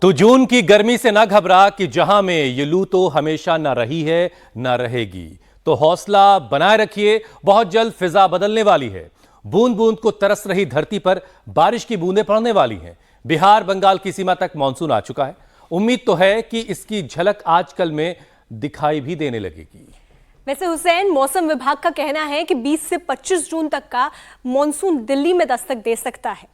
तो जून की गर्मी से ना घबरा कि जहां में ये लू तो हमेशा ना रही है ना रहेगी। तो हौसला बनाए रखिए, बहुत जल्द फिजा बदलने वाली है। बूंद बूंद को तरस रही धरती पर बारिश की बूंदें पड़ने वाली हैं। बिहार बंगाल की सीमा तक मानसून आ चुका है। उम्मीद तो है कि इसकी झलक आजकल में दिखाई भी देने लगेगी। वैसे हुसैन, मौसम विभाग का कहना है कि 20 से 25 जून तक का मानसून दिल्ली में दस्तक दे सकता है।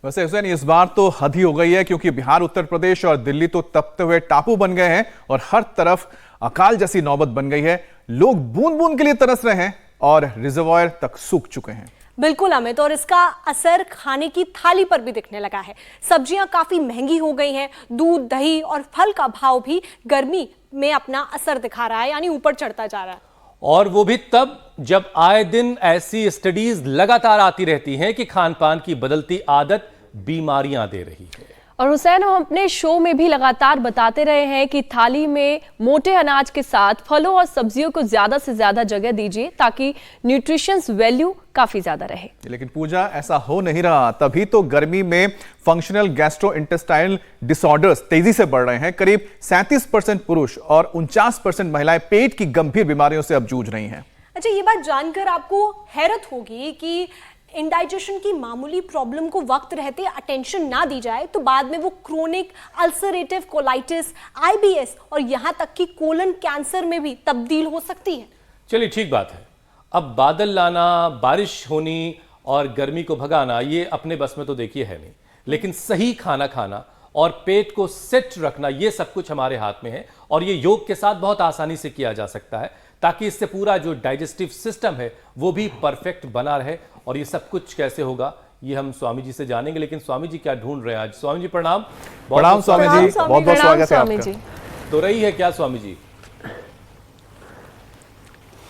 वैसे हुसैन, इस बार तो हद ही हो गई है, क्योंकि बिहार, उत्तर प्रदेश और दिल्ली तो तपते हुए टापू बन गए हैं और हर तरफ अकाल जैसी नौबत बन गई है। लोग बूंद बूंद के लिए तरस रहे हैं और रिजर्वायर तक सूख चुके हैं। बिल्कुल अमित, और इसका असर खाने की थाली पर भी दिखने लगा है। सब्जियां काफी महंगी हो गई हैं। दूध, दही और फल का भाव भी गर्मी में अपना असर दिखा रहा है, यानी ऊपर चढ़ता जा रहा है। और वो भी तब जब आए दिन ऐसी स्टडीज लगातार आती रहती हैं कि खान पान की बदलती आदत बीमारियां दे रही है। और हुसैन, हम अपने शो में भी लगातार बताते रहे हैं कि थाली में मोटे अनाज के साथ फलों और सब्जियों को ज्यादा से ज्यादा जगह दीजिए, ताकि न्यूट्रिशंस वैल्यू काफी ज्यादा रहे। लेकिन पूजा, ऐसा हो नहीं रहा। तभी तो गर्मी में फंक्शनल गैस्ट्रोइंटेस्टाइनल डिसऑर्डर्स तेजी से बढ़ रहे हैं। करीब 37% पुरुष और 49% महिलाएं पेट की गंभीर बीमारियों से अब जूझ रही हैं। अच्छा, ये बात जानकर आपको हैरत होगी कि इंडाइजेशन की मामूली प्रॉब्लम को वक्त रहते अटेंशन ना दी जाए तो बाद में वो क्रोनिक अल्सरेटिव कोलाइटिस, आईबीएस और यहां तक कि कोलन कैंसर में भी तब्दील हो सकती है। चलिए, ठीक बात है। अब बादल लाना, बारिश होनी और गर्मी को भगाना ये अपने बस में तो देखिए है नहीं, लेकिन सही खाना खाना और पेट को सेट रखना ये सब कुछ हमारे हाथ में है। और ये योग के साथ बहुत आसानी से किया जा सकता है, ताकि इससे पूरा जो डाइजेस्टिव सिस्टम है वो भी परफेक्ट बना रहे। और ये सब कुछ कैसे होगा ये हम स्वामी जी से जानेंगे। लेकिन स्वामी जी क्या ढूंढ रहे हैं आज? स्वामी जी प्रणाम। प्रणाम स्वामी जी, बहुत बहुत स्वागत है आपका। तो रही है क्या स्वामी जी?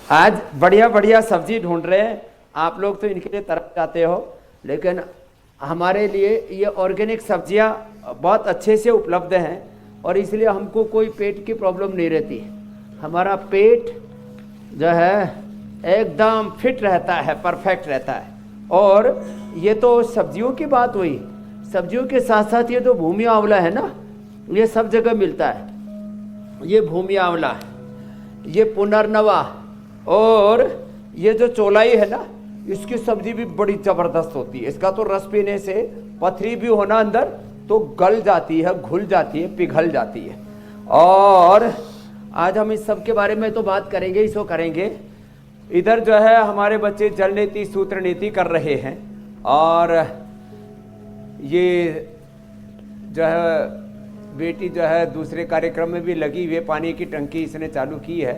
आज बढ़िया बढ़िया सब्जी ढूंढ रहे हैं। आप लोग तो इनके लिए तरफ जाते हो, लेकिन हमारे लिए ये ऑर्गेनिक सब्जियां बहुत अच्छे से उपलब्ध हैं और इसलिए हमको कोई पेट की प्रॉब्लम नहीं रहती। हमारा पेट जो है एकदम फिट रहता है, परफेक्ट रहता है। और ये तो सब्जियों की बात हुई। सब्जियों के साथ साथ ये तो भूमि आंवला है ना, ये सब जगह मिलता है। ये भूमि आंवला, ये पुनर्नवा और ये जो चौलाई है ना, इसकी सब्जी भी बड़ी ज़बरदस्त होती है। इसका तो रस पीने से पथरी भी होना अंदर तो गल जाती है, घुल जाती है, पिघल जाती है। और आज हम इस सब के बारे में तो बात करेंगे, इसको करेंगे। इधर जो है हमारे बच्चे जल नीति, सूत्र नीति कर रहे हैं और ये जो है बेटी जो है दूसरे कार्यक्रम में भी लगी हुई है। पानी की टंकी इसने चालू की है।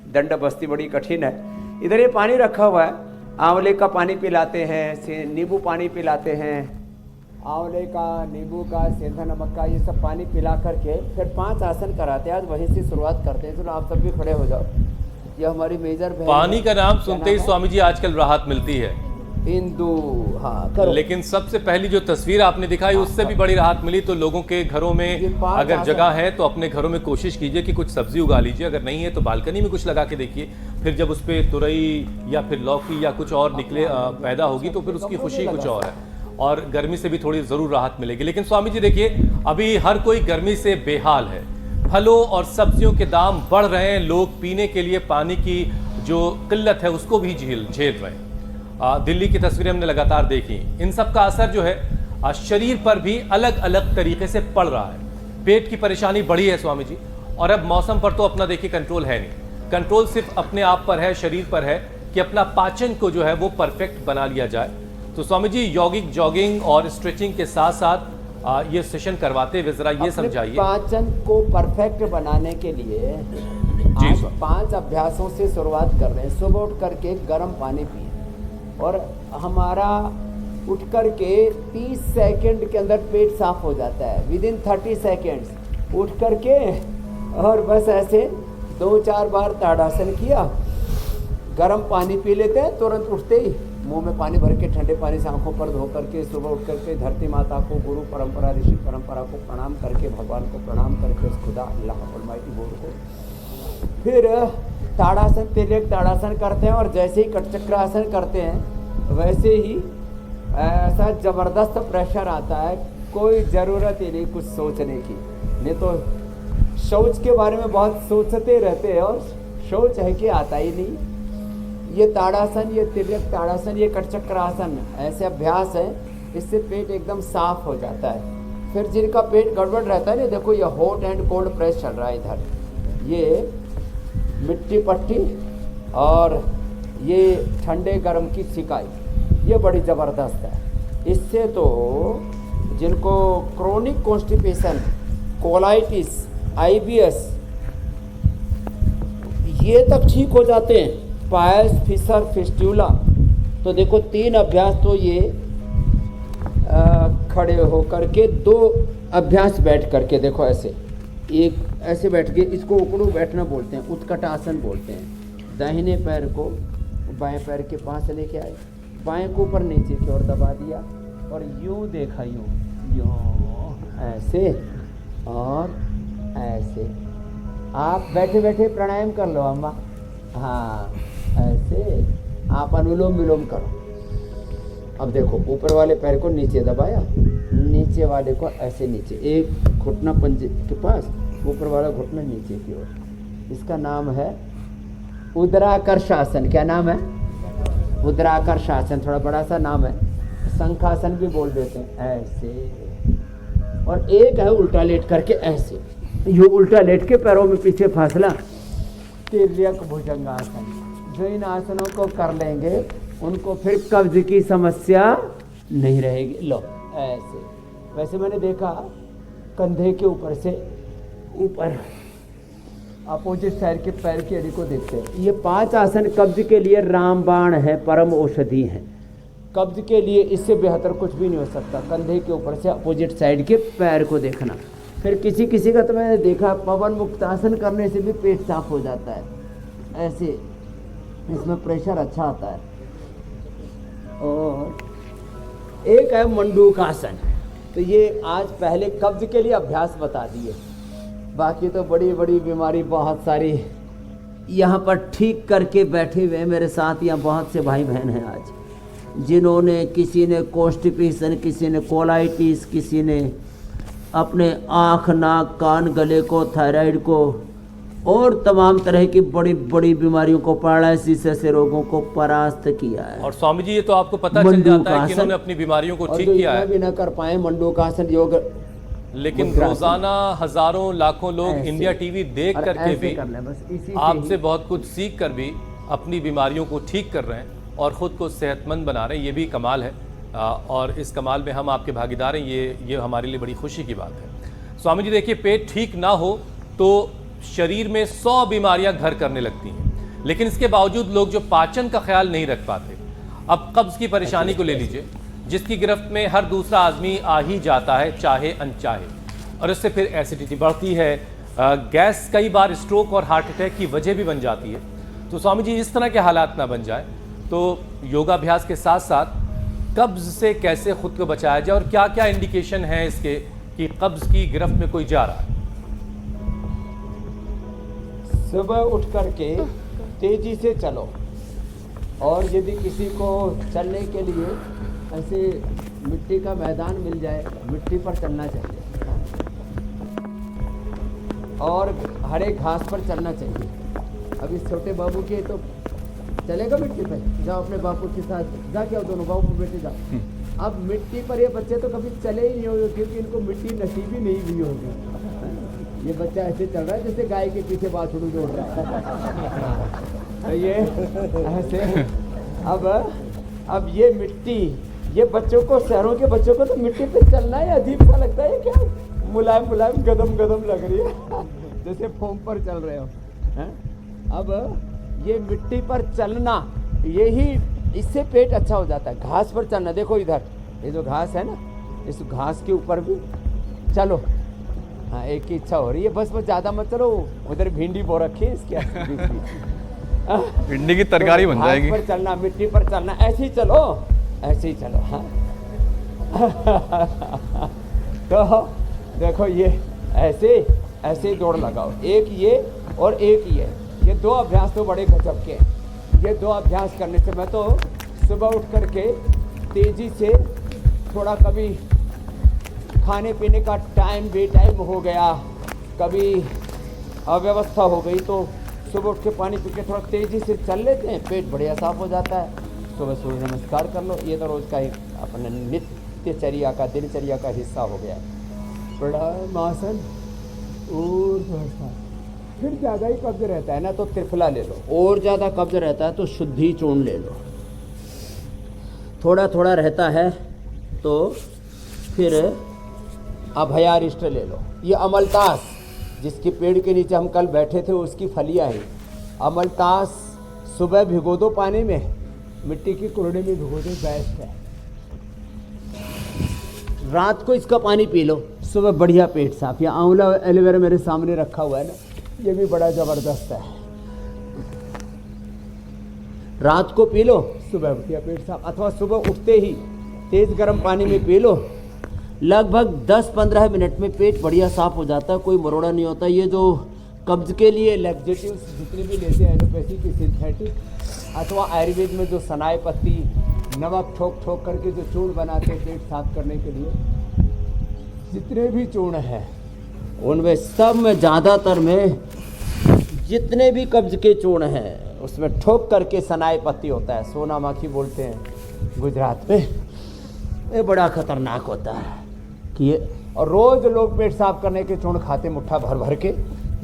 दंड बस्ती बड़ी कठिन है। इधर ये पानी रखा हुआ है, आंवले का पानी पिलाते हैं, नींबू पानी पिलाते हैं, आंवले का, नींबू का, सेंधा नमक का, ये सब पानी पिला करके फिर 5 आसन कराते हैं। आज वहीं से शुरुआत करते हैं। चलो आप सब भी खड़े हो जाओ। ये हमारी मेजर पानी का नाम सुनते ही स्वामी जी आजकल राहत मिलती है। हिंदू, हाँ करो। लेकिन सबसे पहली जो तस्वीर आपने दिखाई उससे भी बड़ी राहत मिली। तो लोगों के घरों में अगर जगह है तो अपने घरों में कोशिश कीजिए कि कुछ सब्जी उगा लीजिए। अगर नहीं है तो बालकनी में कुछ लगा के देखिए। फिर जब उस पर तुरई या फिर लौकी या कुछ और निकले पैदा होगी तो फिर उसकी खुशी कुछ और है और गर्मी से भी थोड़ी जरूर राहत मिलेगी। लेकिन स्वामी जी देखिए, अभी हर कोई गर्मी से बेहाल है। फलों और सब्जियों के दाम बढ़ रहे हैं। लोग पीने के लिए पानी की जो किल्लत है उसको भी झेल रहे हैं। दिल्ली की तस्वीरें हमने लगातार देखी। इन सब का असर जो है शरीर पर भी अलग अलग तरीके से पड़ रहा है। पेट की परेशानी बढ़ी है स्वामी जी। और अब मौसम पर तो अपना देखिए कंट्रोल है नहीं। कंट्रोल सिर्फ अपने आप पर है, शरीर पर है कि अपना पाचन को जो है वो परफेक्ट बना लिया जाए। तो स्वामी जी, यौगिक जॉगिंग और स्ट्रेचिंग के साथ साथ ये सेशन करवाते हुए जरा ये समझाइए। पाचन को परफेक्ट बनाने के लिए आज 5 अभ्यासों से शुरुआत कर रहे हैं। सुबह उठ करके गर्म पानी पिए और हमारा उठ करके 30 सेकंड के अंदर पेट साफ हो जाता है। विदिन 30 सेकंड्स उठ करके और बस ऐसे 2-4 बार ताड़ासन किया, गर्म पानी पी लेते हैं। तुरंत उठते ही मुंह में पानी भर के ठंडे पानी से आंखों पर धो करके सुबह उठ करके धरती माता को, गुरु परंपरा, ऋषि परंपरा को प्रणाम करके, भगवान को प्रणाम करके, उस खुदा अल्लाह अलमाइटी बोर्ड को फिर ताड़ासन, तिर्यक ताड़ासन करते हैं। और जैसे ही कटचक्रासन करते हैं वैसे ही ऐसा ज़बरदस्त प्रेशर आता है, कोई ज़रूरत ही नहीं कुछ सोचने की। नहीं तो शौच के बारे में बहुत सोचते रहते हैं और शौच है कि आता ही नहीं। ये ताड़ासन, ये तिर्यक ताड़ासन, ये कटचक्रासन ऐसे अभ्यास है, इससे पेट एकदम साफ हो जाता है। फिर जिनका पेट गड़बड़ रहता है ना, देखो ये हॉट एंड कोल्ड प्रेस चल रहा है इधर, ये मिट्टी पट्टी और ये ठंडे गर्म की सिकाई, ये बड़ी ज़बरदस्त है। इससे तो जिनको क्रोनिक कॉन्स्टिपेशन, कोलाइटिस, IBS ये तक ठीक हो जाते हैं। पायल्स, फिशर, फिस्टुला, तो देखो 3 अभ्यास तो ये खड़े हो करके, 2 अभ्यास बैठ करके, देखो ऐसे, एक ऐसे बैठ के, इसको उकड़ू बैठना बोलते हैं, उत्कटासन बोलते हैं। दाहिने पैर को बाएं पैर के पास लेके आए, बाएं को ऊपर नीचे की ओर दबा दिया और यूं देखा, यूं ऐसे और ऐसे। आप बैठे बैठे प्राणायाम कर लो अम्मा, हाँ ऐसे आप अनुलोम विलोम करो। अब देखो ऊपर वाले पैर को नीचे दबाया, नीचे वाले को ऐसे नीचे, एक घुटना पंजे के पास, ऊपर वाला घुटना नीचे की ओर। इसका नाम है उदराकर्षासन। क्या नाम है? उदराकर्षासन। थोड़ा बड़ा सा नाम है, शंखासन भी बोल देते हैं, ऐसे। और एक है उल्टा लेट करके ऐसे, ये उल्टा लेट के पैरों में पीछे फासला, तिर्यक भुजंगासन। जो इन आसनों को कर लेंगे उनको फिर कब्ज की समस्या नहीं रहेगी। लो ऐसे। वैसे मैंने देखा कंधे के ऊपर से ऊपर अपोजिट साइड के पैर की एड़ी को देखते हैं। ये 5 आसन कब्ज के लिए रामबाण है, परम औषधि है। कब्ज के लिए इससे बेहतर कुछ भी नहीं हो सकता। कंधे के ऊपर से अपोजिट साइड के पैर को देखना। फिर किसी किसी का तो मैंने देखा पवन मुक्तासन करने से भी पेट साफ हो जाता है, ऐसे इसमें प्रेशर अच्छा आता है। और एक है मंडूकासन, तो ये आज पहले कब्ज के लिए अभ्यास बता दिए। बाकी तो बड़ी बड़ी बीमारी बहुत सारी यहाँ पर ठीक करके बैठे हुए मेरे साथ। यहाँ बहुत से भाई बहन हैं आज, जिन्होंने, किसी ने कॉन्स्टिपेशन, किसी ने कोलाइटिस, किसी ने अपने आँख, नाक, कान, गले को, थायराइड को और तमाम तरह की बड़ी बड़ी बीमारियों को, पैरालिसिस से रोगों को परास्त किया है। और स्वामी जी ये तो आपको पता चल जाता है कि इन्होंने अपनी बीमारियों को ठीक किया है। भी न कर पाए मंडूकासन योग, लेकिन रोजाना हजारों लाखों लोग इंडिया टीवी देख करके भी आपसे बहुत कुछ सीख कर भी अपनी बीमारियों को ठीक कर रहे हैं और ख़ुद को सेहतमंद बना रहे हैं। ये भी कमाल है और इस कमाल में हम आपके भागीदार हैं। ये हमारे लिए बड़ी खुशी की बात है। स्वामी जी देखिए, पेट ठीक ना हो तो शरीर में 100 बीमारियां घर करने लगती हैं, लेकिन इसके बावजूद लोग जो पाचन का ख्याल नहीं रख पाते। अब कब्ज़ की परेशानी को ले लीजिए, जिसकी गिरफ्त में हर दूसरा आदमी आ ही जाता है, चाहे अनचाहे, और इससे फिर एसिडिटी बढ़ती है, गैस कई बार स्ट्रोक और हार्ट अटैक की वजह भी बन जाती है। तो स्वामी जी इस तरह के हालात ना बन जाए तो योगाभ्यास के साथ साथ कब्ज़ से कैसे खुद को बचाया जाए और क्या क्या इंडिकेशन है इसके कि कब्ज़ की गिरफ्त में कोई जा रहा है? सुबह उठ करके तेजी से चलो, और यदि किसी को चलने के लिए ऐसे मिट्टी का मैदान मिल जाए, मिट्टी पर चलना चाहिए और हरे घास पर चलना चाहिए। अब इस छोटे बाबू के तो चलेगा मिट्टी पे, जाओ अपने बापू के साथ जाके आओ, दोनों बाबू बेटे जाओ। अब मिट्टी पर ये बच्चे तो कभी चले ही नहीं होंगे, क्योंकि इनको मिट्टी नसीब ही नहीं हुई होगी। ये बच्चा ऐसे चल रहा है जैसे गाय के पीछे बाछड़ू दौड़ रहा है। तो ये ऐसे अब ये मिट्टी, ये बच्चों को, शहरों के बच्चों को तो मिट्टी पे चलना ही अजीब सा लगता है। क्या मुलायम मुलायम गदम गदम लग रही है, जैसे फोम पर चल रहे हो। अब ये मिट्टी पर चलना, यही इससे पेट अच्छा हो जाता है। घास पर चलना, देखो इधर ये जो घास है ना, इस घास के ऊपर भी चलो। हाँ, एक की इच्छा हो रही है, बस ज़्यादा मत चलो, उधर भिंडी बो रखी है इसके भिंडी की तरकारी बन जाएगी। घास पर चलना, मिट्टी पर चलना, ऐसे ही चलो, ऐसे ही चलो। हाँ तो देखो ये ऐसे ऐसे दौड़ लगाओ, एक ये और एक ये 2 अभ्यास तो बड़े गजब के हैं। ये 2 अभ्यास करने से मैं तो सुबह उठ करके तेजी से, थोड़ा कभी खाने पीने का टाइम बेटाइम हो गया कभी अव्यवस्था हो गई तो सुबह उठ के पानी पी के थोड़ा तेज़ी से चल लेते हैं, पेट बढ़िया साफ हो जाता है। सुबह सूर्य नमस्कार कर लो, ये तो रोज़ का एक अपने नित्यचर्या का दिनचर्या का हिस्सा हो गया है। प्राणायाम और फिर ज़्यादा ही कब्ज रहता है ना तो त्रिफला ले लो, और ज़्यादा कब्ज रहता है तो शुद्धि चूर्ण ले लो, थोड़ा थोड़ा रहता है तो फिर अभयारिष्ट ले लो। ये अमलतास जिसके पेड़ के नीचे हम कल बैठे थे उसकी फलियाँ हैं। अमलतास सुबह भिगो दो पानी में, मिट्टी की कुरड़ी में भिगो दो, बेस्ट है। रात को इसका पानी पी लो, सुबह बढ़िया पेट साफ। या आंवला एलोवेरा मेरे सामने रखा हुआ है ना, ये भी बड़ा ज़बरदस्त है। रात को पी लो, सुबह बढ़िया पेट साफ। अथवा सुबह उठते ही तेज़ गर्म पानी में पी लो, लगभग 10-15 मिनट में पेट बढ़िया साफ हो जाता है, कोई मरोड़ा नहीं होता। ये जो कब्ज के लिए लैक्सेटिव्स जितने भी लेते हैं एलोपैथी की सिंथेटिक अथवा आयुर्वेद में जो सनाई पत्ती नमक ठोक ठोक करके जो चूर्ण बनाते हैं पेट साफ करने के लिए, जितने भी चूर्ण हैं उनमें सब में ज़्यादातर में जितने भी कब्ज के चूर्ण हैं उसमें ठोक करके सनाई पत्ती होता है, सोना माखी बोलते हैं गुजरात में। ये बड़ा खतरनाक होता है कि ये, और रोज़ लोग पेट साफ करने के चूर्ण खाते मुट्ठा भर भर के,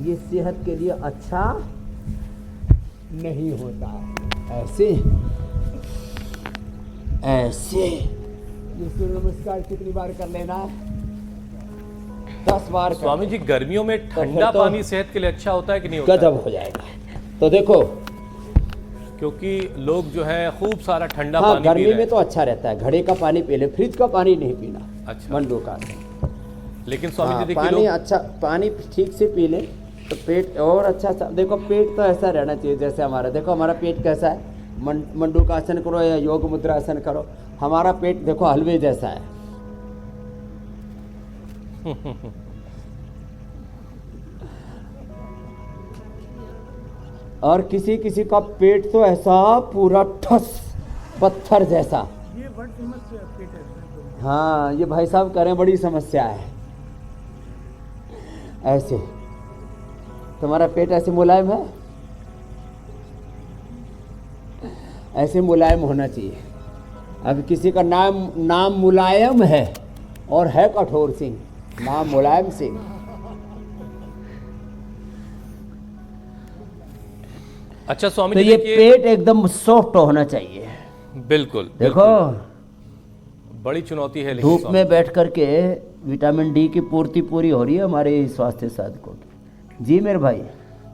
ये सेहत के लिए अच्छा नहीं होता है। ऐसे ऐसे ये सूर्य नमस्कार कितनी बार कर लेना है? 10 बार। स्वामी जी गर्मियों में ठंडा तो पानी सेहत के लिए अच्छा होता है कि नहीं होता? गजब हो जाएगा। तो देखो, क्योंकि लोग जो है खूब सारा ठंडा हाँ, पानी पी गर्मी रहे में हैं। तो अच्छा रहता है, घड़े का पानी पी ले, फ्रिज का पानी नहीं पीना। अच्छा। मंडू का लेकिन स्वामी हाँ, जी देखिए पानी लोग अच्छा, पानी ठीक से पी ले तो पेट और अच्छा। देखो पेट तो ऐसा रहना चाहिए जैसे हमारा, देखो हमारा पेट कैसा है, मंडू का आसन करो या योग मुद्रा आसन करो, हमारा पेट देखो हलवे जैसा है। और किसी किसी का पेट तो ऐसा पूरा ठस पत्थर जैसा। ये बड़ी समस्या पेट है। हाँ, ये भाई साहब कह रहे हैं बड़ी समस्या है। ऐसे तुम्हारा पेट ऐसे मुलायम है, ऐसे मुलायम होना चाहिए। अब किसी का नाम मुलायम है और है कठोर सिंह, नाम मुलायम सिंह। अच्छा स्वामी तो जी ये देखिए पेट एकदम सॉफ्ट होना चाहिए। बिल्कुल देखो बड़ी चुनौती है, लेकिन धूप स्वामी में बैठ करके विटामिन डी की पूर्ति पूरी हो रही है हमारे स्वास्थ्य साधकों की। जी मेरे भाई।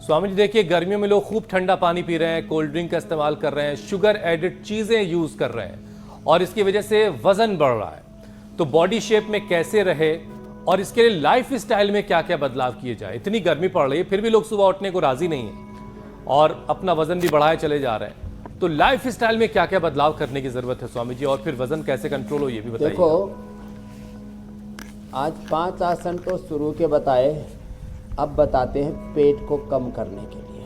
स्वामी जी देखिए गर्मियों में लोग खूब ठंडा पानी पी रहे हैं, कोल्ड ड्रिंक का इस्तेमाल कर रहे हैं, शुगर एडेड चीजें यूज कर रहे हैं और इसकी वजह से वजन बढ़ रहा है। तो बॉडी शेप में कैसे रहे और इसके लिए लाइफ स्टाइल में क्या क्या बदलाव किए जाए? इतनी गर्मी पड़ रही है फिर भी लोग सुबह उठने को राजी नहीं है और अपना वजन भी बढ़ाए चले जा रहे हैं। तो लाइफ स्टाइल में क्या क्या बदलाव करने की जरूरत है स्वामी जी, और फिर वजन कैसे कंट्रोल हो ये भी बताइए। देखो आज 5 आसन तो शुरू के बताए, अब बताते हैं पेट को कम करने के लिए।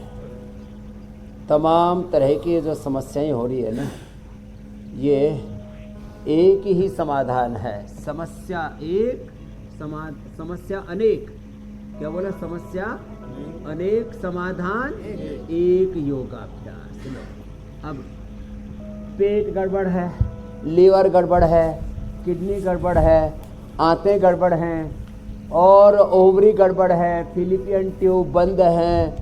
तमाम तरह की जो समस्याएं हो रही है ना, ये एक ही समाधान है। समस्या एक, समस्या अनेक। क्या बोला? समस्या अनेक, समाधान एक, योगाभ्यास। अब पेट गड़बड़ है, लीवर गड़बड़ है, किडनी गड़बड़ है, आंतें गड़बड़ हैं और ओवरी गड़बड़ है, फिलिपियन ट्यूब बंद है,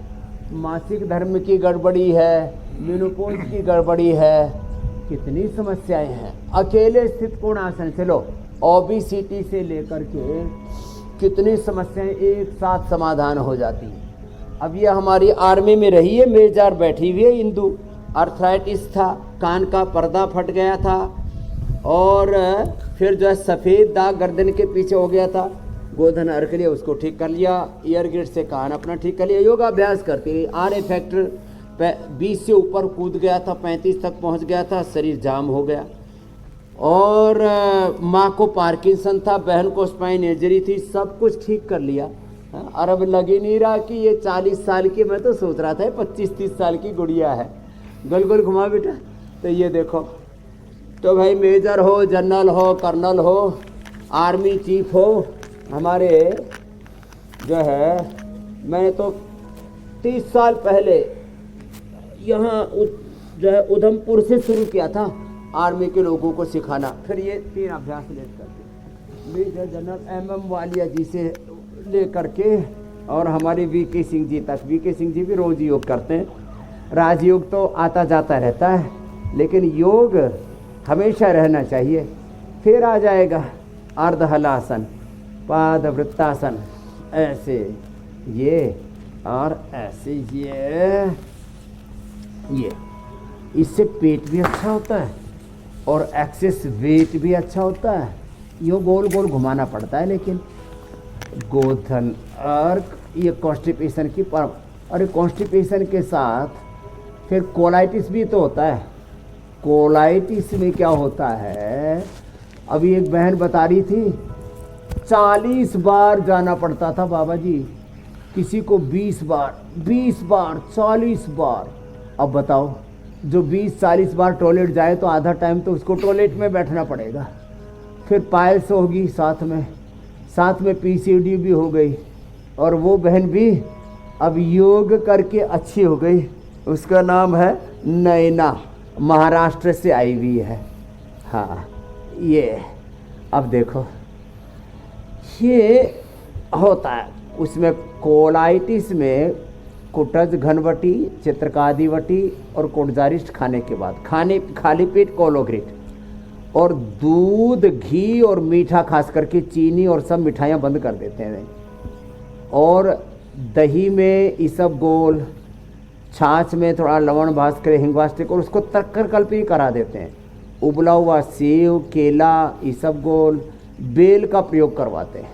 मासिक धर्म की गड़बड़ी है, मेनोपॉज की गड़बड़ी है, कितनी समस्याएं हैं। अकेले स्थित कोण आसन से लो, ओबेसिटी से लेकर के कितनी समस्याएं एक साथ समाधान हो जाती हैं। अब ये हमारी आर्मी में रही है, मेजार बैठी हुई है इंदु, आर्थराइटिस था, कान का पर्दा फट गया था और फिर जो है सफ़ेद दाग गर्दन के पीछे हो गया था, गोधन अर्क लिया, उसको ठीक कर लिया, ईयर गिट से कान अपना ठीक कर लिया, योगाभ्यास करती रही। आर फैक्टर 20 से ऊपर कूद गया था, 35 तक पहुंच गया था, शरीर जाम हो गया। और माँ को पार्किंसन था, बहन को स्पाइन इंजरी थी, सब कुछ ठीक कर लिया। और अब लग ही नहीं रहा कि ये 40 साल की, मैं तो सोच रहा था 25-30 साल की गुड़िया है। गोल गोल घुमा बेटा, तो ये देखो। तो भाई मेजर हो, जनरल हो, कर्नल हो, आर्मी चीफ हो, हमारे जो है मैंने तो 30 साल पहले यहाँ जो है उधमपुर से शुरू किया था आर्मी के लोगों को सिखाना। फिर ये 3 अभ्यास लेकर के मेजर जनरल MM वालिया जी से लेकर के और हमारे VK सिंह जी तक। VK सिंह जी भी रोज योग करते हैं। राजयोग तो आता जाता रहता है, लेकिन योग हमेशा रहना चाहिए। फिर आ जाएगा अर्धहलासन, पाद वृत्तासन, ऐसे ये और ऐसे ये। इससे पेट भी अच्छा होता है और एक्सेस वेट भी अच्छा होता है। यो गोल गोल घुमाना पड़ता है, लेकिन गोधन और ये कॉन्स्टिपेशन की और कॉन्स्टिपेशन के साथ फिर कोलाइटिस भी तो होता है। कोलाइटिस में क्या होता है, अभी एक बहन बता रही थी 40 बार जाना पड़ता था बाबा जी, किसी को 20 बार 40 बार। अब बताओ, जो 20-40 बार टॉयलेट जाए तो आधा टाइम तो उसको टॉयलेट में बैठना पड़ेगा। फिर पायल्स होगी साथ में PCOD भी हो गई, और वो बहन भी अब योग करके अच्छी हो गई। उसका नाम है नैना, महाराष्ट्र से आई हुई है। हाँ, ये अब देखो ये होता है। उसमें कोलाइटिस में कुटज घनवटी, चित्रकादिवटी और कोटजारिस्ट खाने के बाद खाली पेट कोलोग्रिट और दूध, घी और मीठा, खास करके चीनी और सब मिठाइयाँ बंद कर देते हैं। और दही में इसबगोल, छाछ में थोड़ा लवण भास्कर, हिंगवास्टिक और उसको तक्कर करा देते हैं। उबला हुआ सेव, केला, इसबगोल, बेल का प्रयोग करवाते हैं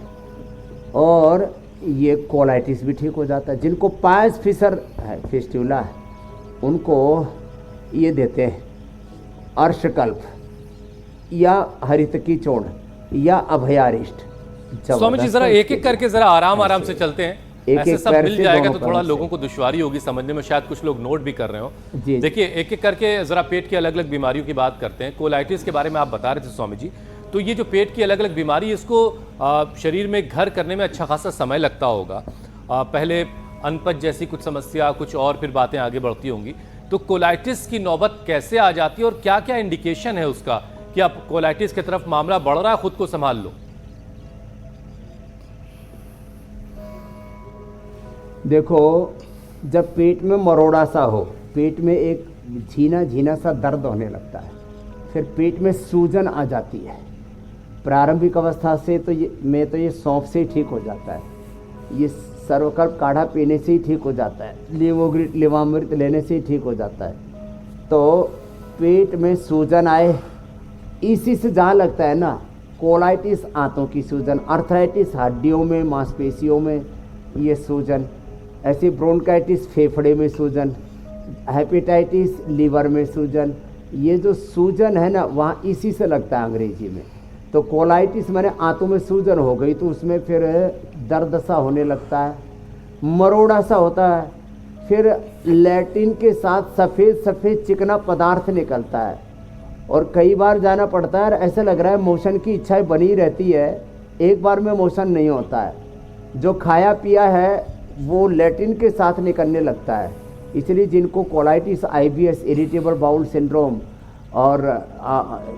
और ये कोलाइटिस भी ठीक हो जाता है। जिनको पायस फिशर है, फिस्टुला है, उनको ये देते हैं अर्शकल्प या हरितकी चूर्ण या अभयारिष्ट। स्वामी जी जरा एक एक करके जरा आराम से चलते हैं। ऐसे सब मिल जाएगा तो थोड़ा लोगों को दुश्वारी होगी समझने में, शायद कुछ लोग नोट भी कर रहे हो। देखिए एक एक करके जरा पेट की अलग अलग बीमारियों की बात करते हैं। कोलाइटिस के बारे में आप बता रहे थे स्वामी जी, तो ये जो पेट की अलग अलग बीमारी, इसको शरीर में घर करने में अच्छा खासा समय लगता होगा। पहले अनपच जैसी कुछ समस्या, कुछ और फिर बातें आगे बढ़ती होंगी। तो कोलाइटिस की नौबत कैसे आ जाती है और क्या क्या इंडिकेशन है उसका कि आप कोलाइटिस की तरफ मामला बढ़ रहा है, खुद को संभाल लो? देखो, जब पेट में मरोड़ा सा हो, पेट में एक झीना सा दर्द होने लगता है, फिर पेट में सूजन आ जाती है। प्रारंभिक अवस्था से तो ये सौंफ से ही ठीक हो जाता है, ये सर्वकल्प काढ़ा पीने से ही ठीक हो जाता है, लीवोग्रिट लिवामृत लेने से ही ठीक हो जाता है। तो पेट में सूजन आए, इसी से जहाँ लगता है ना, कोलाइटिस आंतों की सूजन, अर्थराइटिस हड्डियों में, मांसपेशियों में ये सूजन, ऐसे ब्रोंकाइटिस फेफड़े में सूजन, हेपेटाइटिस लीवर में सूजन। ये जो सूजन है ना, वहाँ इसी से लगता है अंग्रेजी में। तो कोलाइटिस माने आंतों में सूजन हो गई, तो उसमें फिर दर्द सा होने लगता है, मरोड़ा सा होता है, फिर लैट्रिन के साथ सफ़ेद चिकना पदार्थ निकलता है और कई बार जाना पड़ता है। ऐसा लग रहा है मोशन की इच्छा बनी रहती है, एक बार में मोशन नहीं होता है। जो खाया पिया है वो लैट्रिन के साथ निकलने लगता है। इसलिए जिनको colitis, IBS, irritable bowel syndrome, और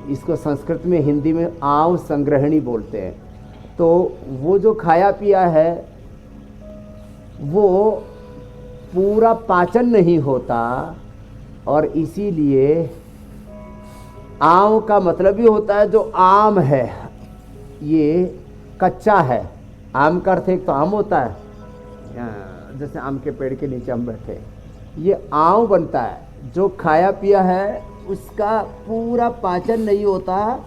इसको संस्कृत में, हिंदी में आंव संग्रहणी बोलते हैं, तो वो जो खाया पिया है वो पूरा पाचन नहीं होता, और इसीलिए आंव का मतलब ही होता है जो आम है, ये कच्चा है। आम का अर्थ एक तो आम होता है, जैसे आम के पेड़ के नीचे हम बैठे, ये आंव बनता है। जो खाया पिया है उसका पूरा पाचन नहीं होता,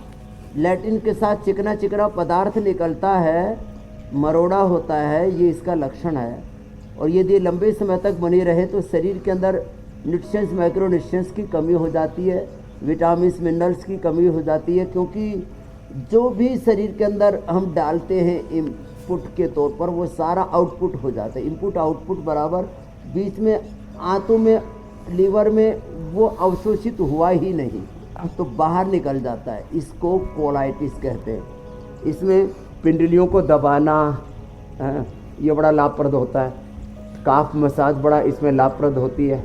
लैट्रिन के साथ चिकना पदार्थ निकलता है, मरोड़ा होता है, ये इसका लक्षण है। और यदि लंबे समय तक बनी रहे तो शरीर के अंदर न्यूट्रिशंस, माइक्रो न्यूट्रिशंस की कमी हो जाती है, विटामिन मिनरल्स की कमी हो जाती है, क्योंकि जो भी शरीर के अंदर हम डालते हैं इनपुट के तौर पर, वो सारा आउटपुट हो जाता है। इनपुट आउटपुट बराबर, बीच में आंतों में, लीवर में वो अवशोषित हुआ ही नहीं, तो बाहर निकल जाता है। इसको कोलाइटिस कहते हैं। इसमें पिंडलियों को दबाना, ये बड़ा लाभप्रद होता है। काफ मसाज बड़ा इसमें लाभप्रद होती है।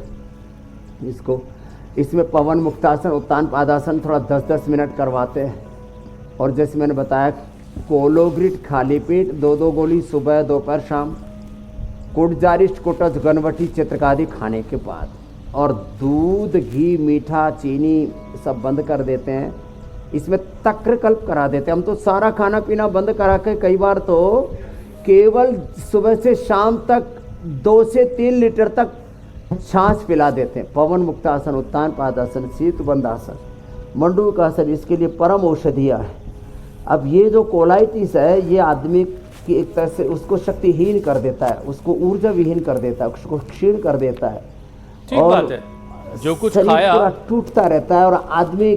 इसमें पवन मुक्तासन, उत्तान पादासन थोड़ा 10-10 मिनट करवाते हैं। और जैसे मैंने बताया, कोलोग्रिट खाली पेट 2-2 गोली सुबह दोपहर शाम, कुटजारिष्ट कुटज गनवटी चित्रकादि खाने के बाद, और दूध घी मीठा चीनी सब बंद कर देते हैं। इसमें तक्रकल्प करा देते हैं। हम तो सारा खाना पीना बंद करा के कई बार तो केवल सुबह से शाम तक 2 से 3 लीटर तक छाछ पिला देते हैं। पवन मुक्तासन, उत्तान पादासन, शीत बंदासन, मंडूकासन इसके लिए परम औषधियाँ है। अब ये जो कोलाइटिस है, ये आदमी की एक तरह से उसको शक्तिहीन कर देता है, उसको ऊर्जा विहीन कर देता है, उसको क्षीण कर देता है। ठीक बात है। जो कुछ शरीर खाया पूरा टूटता रहता है और आदमी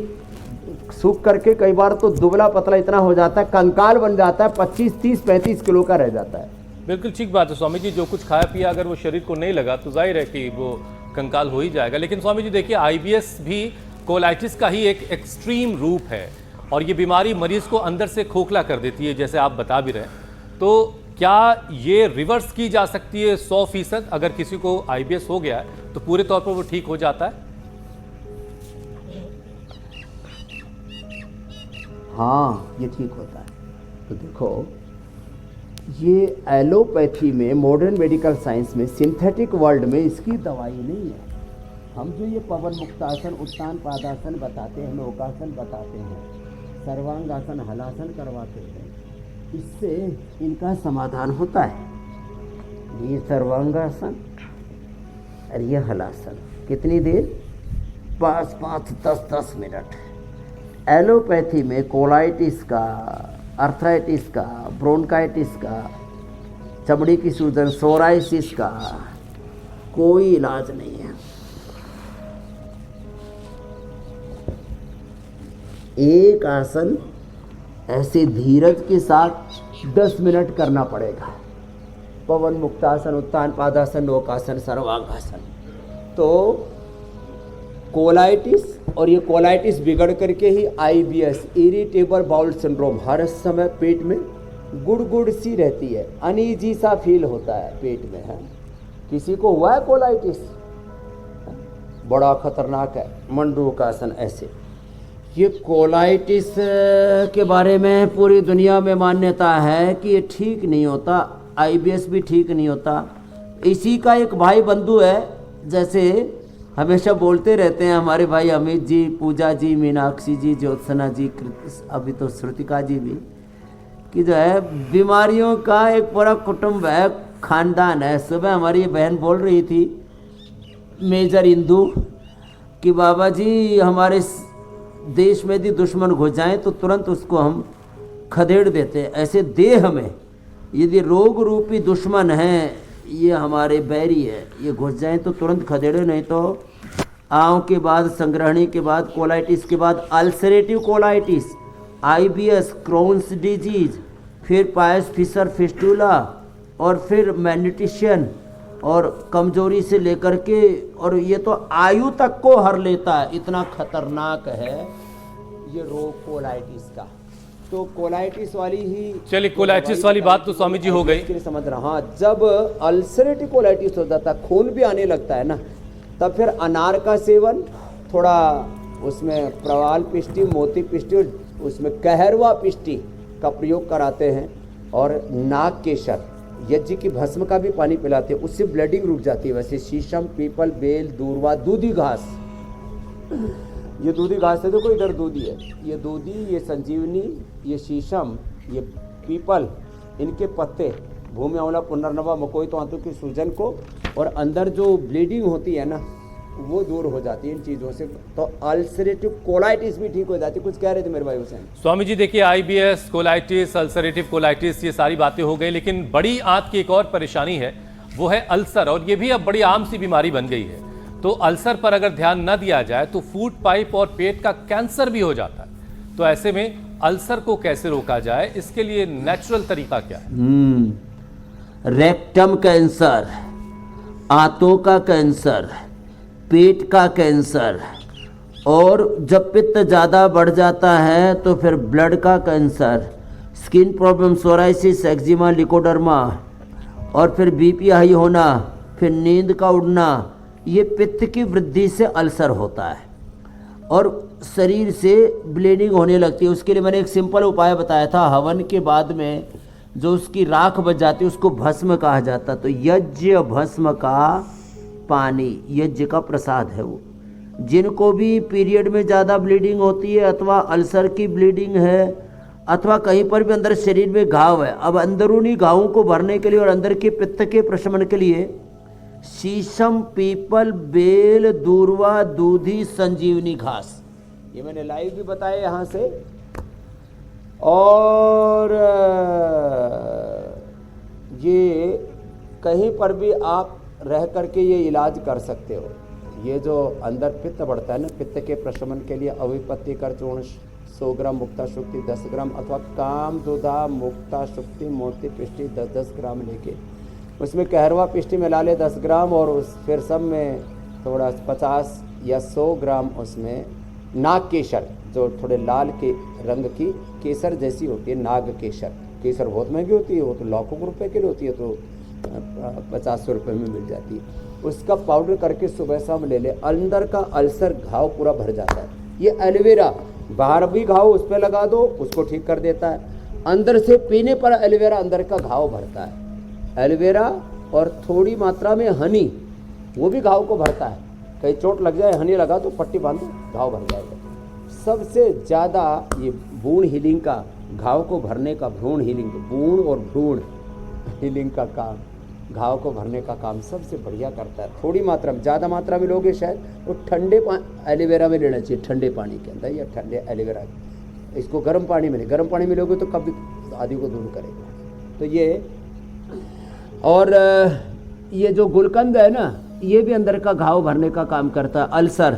सूख करके कई बार तो दुबला पतला इतना हो जाता है, कंकाल बन जाता है, 25, 30, 35 किलो का रह जाता है। बिल्कुल ठीक बात है स्वामी जी। जो कुछ खाया पिया अगर वो शरीर को नहीं लगा तो जाहिर है कि वो कंकाल हो ही जाएगा। लेकिन स्वामी जी देखिए, आईबीएस भी कोलाइटिस का ही एक एक्सट्रीम रूप है और ये बीमारी मरीज को अंदर से खोखला कर देती है, जैसे आप बता भी रहे हैं। तो क्या ये रिवर्स की जा सकती है 100%? अगर किसी को आईबीएस हो गया है तो पूरे तौर पर वो ठीक हो जाता है? हाँ, ये ठीक होता है। तो देखो, ये एलोपैथी में, मॉडर्न मेडिकल साइंस में, सिंथेटिक वर्ल्ड में इसकी दवाई नहीं है। हम जो ये पवन मुक्तासन, उत्तान पादासन बताते हैं, नौकासन बताते हैं, सर्वांगासन, हलासन करवाते हैं, इससे इनका समाधान होता है। ये सर्वांगासन और ये हलासन कितनी देर? 5-5, 10-10 मिनट। एलोपैथी में कोलाइटिस का, अर्थराइटिस का, ब्रोंकाइटिस का, चमड़ी की सूजन, सोराइसिस का कोई इलाज नहीं है। एक आसन ऐसे धीरज के साथ 10 मिनट करना पड़ेगा। पवन मुक्तासन, उत्तान पादासन, नौकासन, सर्वांगासन। तो कोलाइटिस, और ये कोलाइटिस बिगड़ करके ही आईबीएस, इरिटेबल बाउल सिंड्रोम, हर समय पेट में गुड़ सी रहती है, अनईजी सा फील होता है पेट में, है। किसी को हुआ है कोलाइटिस? बड़ा खतरनाक है। मंडूकासन ऐसे। ये कोलाइटिस के बारे में पूरी दुनिया में मान्यता है कि ये ठीक नहीं होता, आईबीएस भी ठीक नहीं होता। इसी का एक भाई बंधु है, जैसे हमेशा बोलते रहते हैं हमारे भाई अमित जी, पूजा जी, मीनाक्षी जी, ज्योत्सना जी, अभी तो श्रुतिका जी भी, कि जो है बीमारियों का एक पूरा कुटुंब है, खानदान है। सुबह हमारी बहन बोल रही थी, मेजर इंदू, कि बाबा जी हमारे देश में यदि दुश्मन घुस जाए तो तुरंत उसको हम खदेड़ देते हैं। ऐसे देह में यदि रोग रूपी दुश्मन है, ये हमारे बैरी है, ये घुस जाए तो तुरंत खदेड़े, नहीं तो आंव के बाद, संग्रहणी के बाद, कोलाइटिस के बाद ulcerative colitis, IBS, Crohn's disease, फिर पायस फिशर फिस्टुला, और फिर मैग्नीटिशियन, और कमजोरी से लेकर के, और ये तो आयु तक को हर लेता है। इतना खतरनाक है ये रोग कोलाइटिस का। तो कोलाइटिस वाली ही, चलिए कोलाइटिस वाली बात तो स्वामी जी हो गई, समझ रहा। हाँ, जब अल्सरेटिव कोलाइटिस हो जाता है, खून भी आने लगता है ना, तब फिर अनार का सेवन, थोड़ा उसमें प्रवाल पिष्टी, मोती पिष्टी, उसमें कहरवा पिष्टी का प्रयोग कराते हैं, और नाग केसर, यज्ञ की भस्म का भी पानी पिलाते हैं, उससे ब्लीडिंग रुक जाती है। वैसे शीशम, पीपल, बेल, दूर्वा, दूधी घास, ये दूधी घास है, देखो इधर दूधी है, ये दूधी, ये संजीवनी, ये शीशम, ये पीपल, इनके पत्ते, भूमि आंवला, पुनर्नवा, मकोई तो आंतों की सूजन को, और अंदर जो ब्लीडिंग होती है ना, वो दूर हो जाती है इन चीज़ों से। तो अल्सरेटिव कोलाइटिस भी ठीक हो जाती है। कुछ कह रहे थे मेरे भाई हुसैन? स्वामी जी देखिए, आईबीएस, कोलाइटिस, अल्सरेटिव कोलाइटिस, ये सारी बातें हो गई, लेकिन बड़ी आंत की एक और परेशानी है, वो है अल्सर, और ये भी अब बड़ी आम सी बीमारी बन गई है। तो अल्सर पर अगर ध्यान न दिया जाए तो फूड पाइप और पेट का कैंसर भी हो जाता है। तो ऐसे में अल्सर को कैसे रोका जाए, इसके लिए नेचुरल तरीका क्या है? रेक्टम कैंसर, आंतों का कैंसर, पेट का कैंसर, और जब पित्त ज़्यादा बढ़ जाता है तो फिर ब्लड का cancer, skin problem, psoriasis, eczema, leucoderma, और फिर बीपी हाई होना, फिर नींद का उड़ना, ये पित्त की वृद्धि से अल्सर होता है और शरीर से ब्लीडिंग होने लगती है। उसके लिए मैंने एक सिंपल उपाय बताया था, हवन के बाद में जो उसकी राख बच जाती है उसको भस्म कहा जाता। तो यज्ञ भस्म का पानी, यज्ञ का प्रसाद है वो। जिनको भी पीरियड में ज़्यादा ब्लीडिंग होती है अथवा अल्सर की ब्लीडिंग है अथवा कहीं पर भी अंदर शरीर में घाव है, अब अंदरूनी घावों को भरने के लिए और अंदर के पित्त के प्रशमन के लिए शीशम, पीपल, बेल, दूर्वा, दूधी, संजीवनी घास, ये मैंने लाइव भी बताया यहाँ से। और ये कहीं पर भी आप रह करके ये इलाज कर सकते हो। ये जो अंदर पित्त बढ़ता है ना, पित्त के प्रशमन के लिए अविपत्ति कर चूर्ण 100 ग्राम, मुक्ता शुक्ति 10 ग्राम अथवा काम दुधा मुक्ता शुक्ति मोती पिष्टि 10-10 ग्राम लेके उसमें कहरवा पिष्टि मिला ले 10 ग्राम और उस फिर सब में थोड़ा 50 या 100 ग्राम उसमें नाग केसर, जो थोड़े लाल के रंग की केसर जैसी होती है, नाग केसर। केसर बहुत महंगी होती है, वो तो लाखों रुपए के लिए होती है, तो 50 रुपये में मिल जाती है। उसका पाउडर करके सुबह शाम ले ले, अंदर का अल्सर घाव पूरा भर जाता है। ये एलोवेरा, बाहर भी घाव उस पर लगा दो, उसको ठीक कर देता है। अंदर से पीने पर एलोवेरा अंदर का घाव भरता है। एलोवेरा और थोड़ी मात्रा में हनी, वो भी घाव को भरता है। कहीं चोट लग जाए, हनी लगा तो पट्टी बांध दो, घाव भर जाएगा। सबसे ज़्यादा ये भ्रूण हीलिंग का, घाव को भरने का, भ्रूण हीलिंग, भ्रूण और भ्रूण हीलिंग का काम, घाव को भरने का काम सबसे बढ़िया करता है। थोड़ी मात्रा में, ज़्यादा मात्रा में लोगे शायद, वो ठंडे एलोवेरा में लेना चाहिए, ठंडे पानी के अंदर या ठंडे एलोवेरा। इसको गर्म पानी में नहीं, गर्म पानी में लोगे तो कभी आदि को दूर करेगा। तो ये, और ये जो गुलकंद है ना, ये भी अंदर का घाव भरने का काम करता है। अल्सर,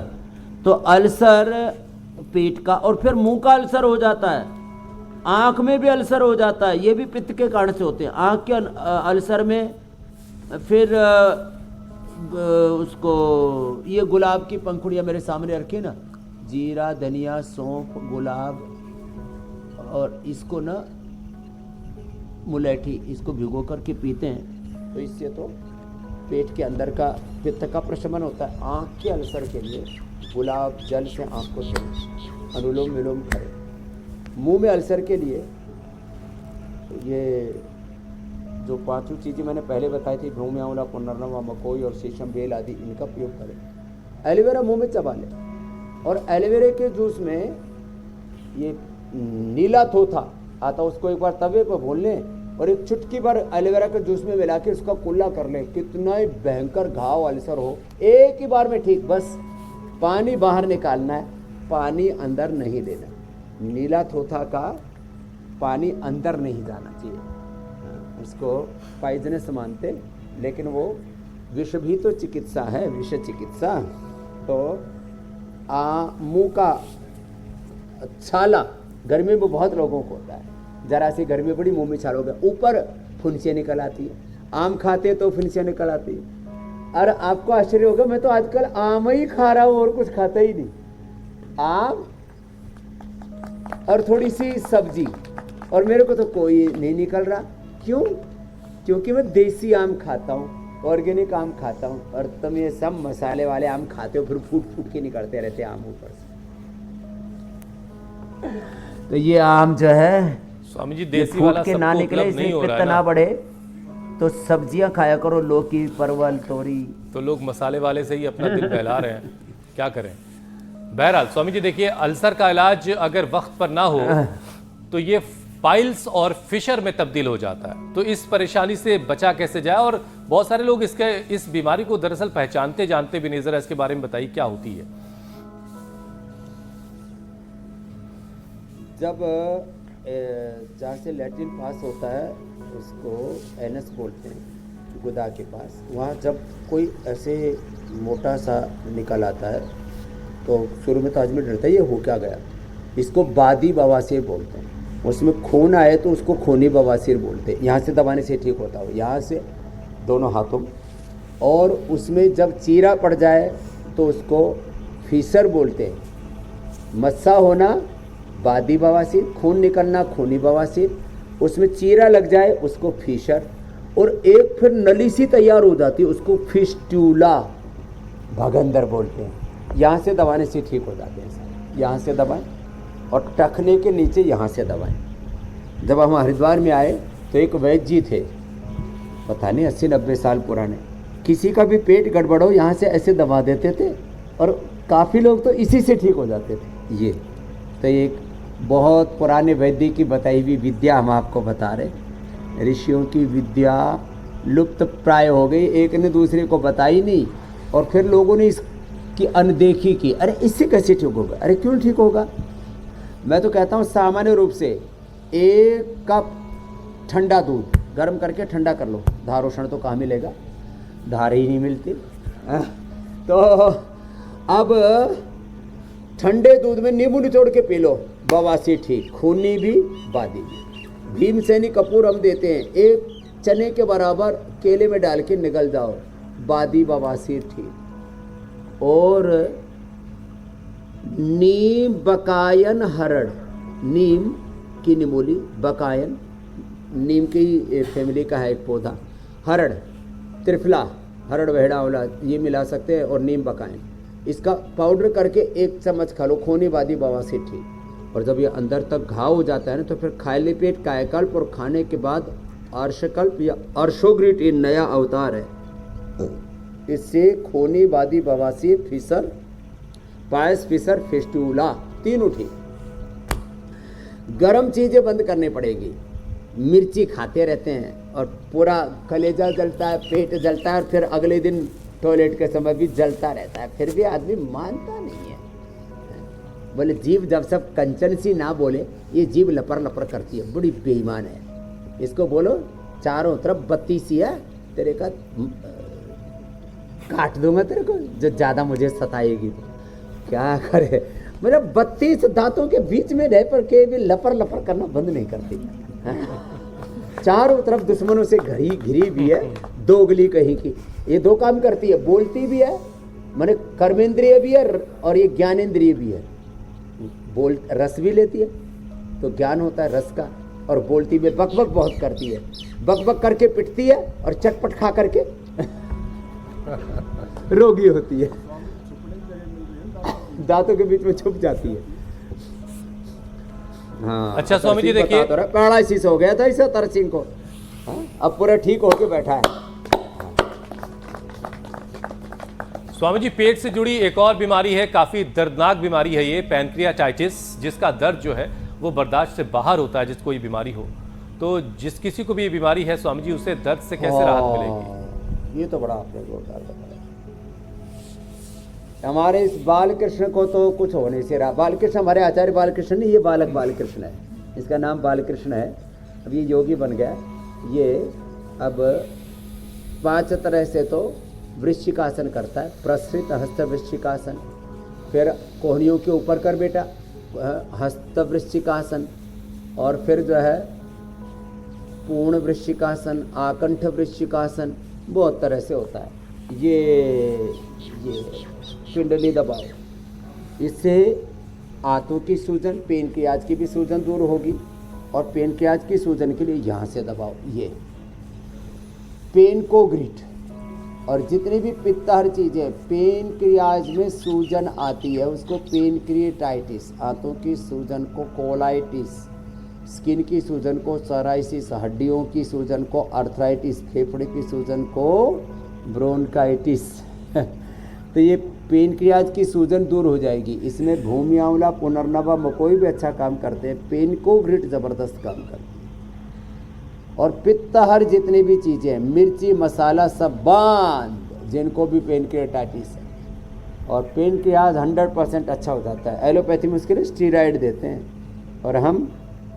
तो अल्सर पेट का, और फिर मुंह का अल्सर हो जाता है, आँख में भी अल्सर हो जाता है, ये भी पित्त के कारण से होते हैं। आँख के अल्सर में फिर उसको, ये गुलाब की पंखुड़ियाँ मेरे सामने रखी ना, जीरा, धनिया, सौंफ, गुलाब, और इसको ना मुलेठी, इसको भिगो करके पीते हैं तो इससे तो पेट के अंदर का पित्त का प्रशमन होता है। आँख के अल्सर के लिए गुलाब जल से आँख को धोएं, अनुलोम विलोम करें। मुंह में अल्सर के लिए ये जो 5 चीज़ें मैंने पहले बताई थी, भ्रूम, आंवला, पुनर्नवा, मकोई और शीशम, बेल आदि, इनका प्रयोग करें। एलोवेरा मुंह में चबा लें, और एलोवेरा के जूस में ये नीला थोथा आता, उसको एक बार तवे पर भून लें और एक चुटकी भर एलोवेरा के जूस में मिला के उसका कुल्ला कर लें। कितना ही भयंकर घाव अल्सर हो, एक ही बार में ठीक, बस पानी बाहर निकालना है, पानी अंदर नहीं देना। नीला थोथा का पानी अंदर नहीं जाना चाहिए, उसको पॉइजनस मानते, लेकिन वो विष भी तो चिकित्सा है, विष चिकित्सा। तो मुंह का छाला गर्मी में बहुत लोगों को होता है, जरा सी गर्मी पड़ी मुंह में छाल हो गया, ऊपर फुंसियाँ निकल आती है। आम खाते तो फुंसियाँ निकल आती है। अरे आपको आश्चर्य होगा, मैं तो आजकल आम ही खा रहा हूँ और कुछ खाता ही नहीं, आम और थोड़ी सी सब्जी, और मेरे को तो कोई नहीं निकल रहा। क्यों? क्योंकि मैं देसी आम खाता हूँ, ऑर्गेनिक आम खाता हूँ, और तुम ये सब मसाले वाले आम खाते हो, फिर फूट फूट के निकलते रहते आम ऊपर से। तो ये आम जो है स्वामी जी, देसी वाला के ना निकले, इससे पित्त ना बढ़े, तो सब्जियां खाया करो, लौकी, परवल, तोरी। तो लोग मसाले वाले से ही अपना दिल बहला रहे हैं, क्या करें। बहरहाल स्वामी जी देखिए, अल्सर का इलाज अगर वक्त पर ना हो तो ये पाइल्स और फिशर में तब्दील हो जाता है। तो इस परेशानी से बचा कैसे जाए, और बहुत सारे लोग इस बीमारी को दरअसल पहचानते जानते भी नहीं। जरा इसके बारे में बताइए, क्या होती है? जब जहाँ से लैट्रिन पास होता है उसको एनस बोलते हैं, गुदा के पास, वहाँ जब कोई ऐसे मोटा सा निकल आता है तो शुरू में तो आदमी डरता है ये हो क्या गया, इसको बादी बवासीर बोलते हैं। उसमें खून आए तो उसको खूनी बवासीर बोलते हैं। यहाँ से दबाने से ठीक होता हो, यहाँ से दोनों हाथों में, और उसमें जब चीरा पड़ जाए तो उसको फीसर बोलते हैं। मस्सा होना बादी बवासीर, खून निकलना खूनी बवासीर, उसमें चीरा लग जाए उसको फीशर, और एक फिर नली सी तैयार हो जाती है, उसको फिस्टूला भगंदर बोलते हैं। यहाँ से दबाने से ठीक हो जाते हैं सर। यहाँ से दबाएं और टखने के नीचे यहाँ से दबाएं। जब हम हरिद्वार में आए तो एक वैद्य जी थे, पता नहीं 80-90 साल पुराने, किसी का भी पेट गड़बड़ हो यहाँ से ऐसे दबा देते थे और काफ़ी लोग तो इसी से ठीक हो जाते थे। ये तो एक बहुत पुराने वैद्य की बताई हुई विद्या हम आपको बता रहे। ऋषियों की विद्या लुप्त प्राय हो गई, एक ने दूसरे को बताई नहीं और फिर लोगों ने इसकी अनदेखी की। अरे इससे कैसे ठीक होगा, अरे क्यों ठीक होगा। मैं तो कहता हूँ सामान्य रूप से 1 कप ठंडा दूध गर्म करके ठंडा कर लो, धारोषण तो कहाँ मिलेगा, धार ही नहीं मिलती। तो अब ठंडे दूध में नींबू निचोड़ के पी लो, बवासीर ठीक, खूनी भी बादी भी। भीमसेनी कपूर हम देते हैं, 1 चने के बराबर केले में डाल के निगल जाओ, बादी बवासीर ठीक। और नीम बकायन हरड़, नीम की निमोली, बकायन नीम की फैमिली का है एक पौधा, हरड़, त्रिफला, हरड़ वेहड़ा वाला ये मिला सकते हैं और नीम बकायन, इसका पाउडर करके 1 चम्मच खा लो, खूनी बादी बवासीर ठीक। और जब ये अंदर तक घाव हो जाता है ना तो फिर खाली पेट कायकल्प और खाने के बाद अर्शकल्प या अर्शोग्रिट ये नया अवतार है। इससे खूनी बादी बवासीर, फिसर, पायस फिसर, फिस्टूला तीनों ठीक। गरम चीज़ें बंद करनी पड़ेगी। मिर्ची खाते रहते हैं और पूरा कलेजा जलता है, पेट जलता है और फिर अगले दिन टॉयलेट के समय भी जलता रहता है, फिर भी आदमी मानता नहीं है। बोले जीभ जब सब कंचन सी ना बोले, ये जीभ लपर लपर करती है, बड़ी बेईमान है। इसको बोलो चारों तरफ बत्ती सी है, तेरे का काट दूंगा तेरे को जो ज़्यादा मुझे सताएगी तो। क्या करे, मतलब 32 दांतों के बीच में रह पर के भी लपर लपर करना बंद नहीं करती। चारों तरफ दुश्मनों से घिरी भी है, दोगली कहीं की। ये 2 काम करती है, बोलती भी है, माने कर्मेंद्रिय भी है और ये ज्ञानेंद्रिय भी है। बोल रस भी लेती है तो ज्ञान होता है रस का, और बोलती भी बकबक बहुत करती है, बकबक करके पिटती है और चटपट खा करके रोगी होती है, दांतों के बीच में छुप जाती है। हाँ, अच्छा स्वामी जी देखिए, पैरालिसिस हो गया था इसे तर सिंह को, अब पूरा ठीक होके बैठा है। स्वामी जी पेट से जुड़ी एक और बीमारी है, काफी दर्दनाक बीमारी है ये, पैनक्रियाटाइटिस, जिसका दर्द जो है वो बर्दाश्त से बाहर होता है जिसको ये बीमारी हो। तो जिस किसी को भी ये बीमारी है स्वामी जी, उसे दर्द से कैसे राहत मिलेगी? ये तो बड़ा आपने जोरदार बताया। हमारे इस बालकृष्ण को तो कुछ हो नहीं से रहा। बालकृष्ण हमारे आचार्य बालकृष्ण नहीं, ये बालक बालकृष्ण है, इसका नाम बालकृष्ण है। अब ये योगी बन गया। ये अब 5 तरह से तो वृश्चिकासन करता है, प्रसृत हस्त वृश्चिकासन, फिर कोहनियों के ऊपर कर बेटा हस्त वृश्चिकासन, और फिर जो है पूर्ण वृश्चिकासन, आकंठ वृश्चिकासन, बहुत तरह से होता है। ये पिंडली दबाओ, इससे आंतों की सूजन, पेनक्रियाज की भी सूजन दूर होगी। और पेनक्रियाज की सूजन के लिए यहाँ से दबाओ, ये पेनकोग्रिट। और जितनी भी पित्तहर चीज़ें पेनक्रियाज में सूजन आती है उसको पेनक्रिएटाइटिस, आंतों की सूजन को कोलाइटिस, स्किन की सूजन को सोराइसिस, हड्डियों की सूजन को अर्थराइटिस, फेफड़े की सूजन को ब्रोंकाइटिस। तो ये पेनक्रियाज की सूजन दूर हो जाएगी। इसमें भूमि आंवला, पुनर्नवा, मकोई भी अच्छा काम करते हैं, पेनकोग्रिट ज़बरदस्त काम करते हैं। और पित्तहर जितनी भी चीज़ें, मिर्ची मसाला सब बंद, जिनको भी पेनक्रिएटाइटिस है। और पेनक्रियाज 100% अच्छा हो जाता है। एलोपैथी में उसके लिए स्टीरॉयड देते हैं, और हम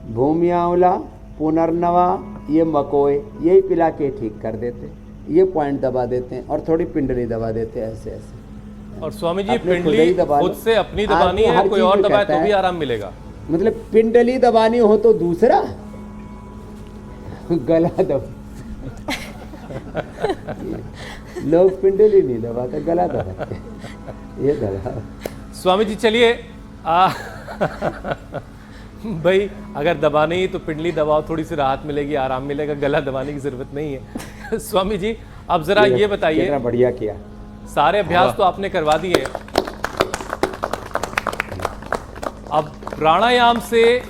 भूमि आंवला, पुनर्नवा, ये मकोई, यही पिला के ठीक कर देते हैं। ये पॉइंट दबा देते हैं और थोड़ी पिंडली दबा देते हैं, ऐसे ऐसे। और स्वामी जी पिंडली खुद से अपनी दबानी है, कोई और दबाए तो भी आराम मिलेगा? मतलब पिंडली दबानी हो तो दूसरा गला दबा। लोग पिंडली नहीं दबाते, गला दबाते, ये दबा। स्वामी जी चलिए भाई अगर दबानी ही तो पिंडली दबाओ, थोड़ी सी राहत मिलेगी, आराम मिलेगा, गला दबाने की जरूरत नहीं है। स्वामी जी अब जरा ये बताइए, कितना बढ़िया किया। सारे अभ्यास तो आपने करवा दिए, अब प्राणायाम से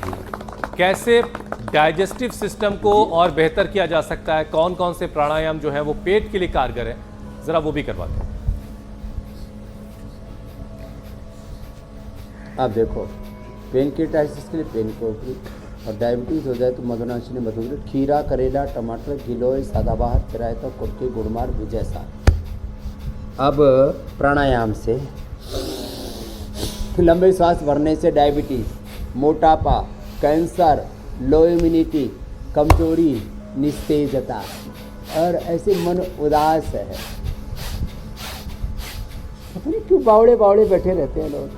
कैसे डाइजेस्टिव सिस्टम को और बेहतर किया जा सकता है, कौन कौन से प्राणायाम जो है वो पेट के लिए कारगर है, जरा वो भी करवाते हैं। आप देखो, पेनक्रियाटाइटिस के लिए पेनकोकरी, और डायबिटीज हो जाए तो मधुनाशिनी मधुग्री, खीरा, करेला, टमाटर, गिलोय, सदाबहार, किरायता, कुर्की, गुड़मार, विजय साग। अब प्राणायाम से लंबे सांस भरने से डायबिटीज, मोटापा, कैंसर, लो इम्यूनिटी, कमजोरी, निस्तेजता और ऐसे मन उदास है, पता नहीं क्यों बावड़े बावड़े बैठे रहते हैं लोग।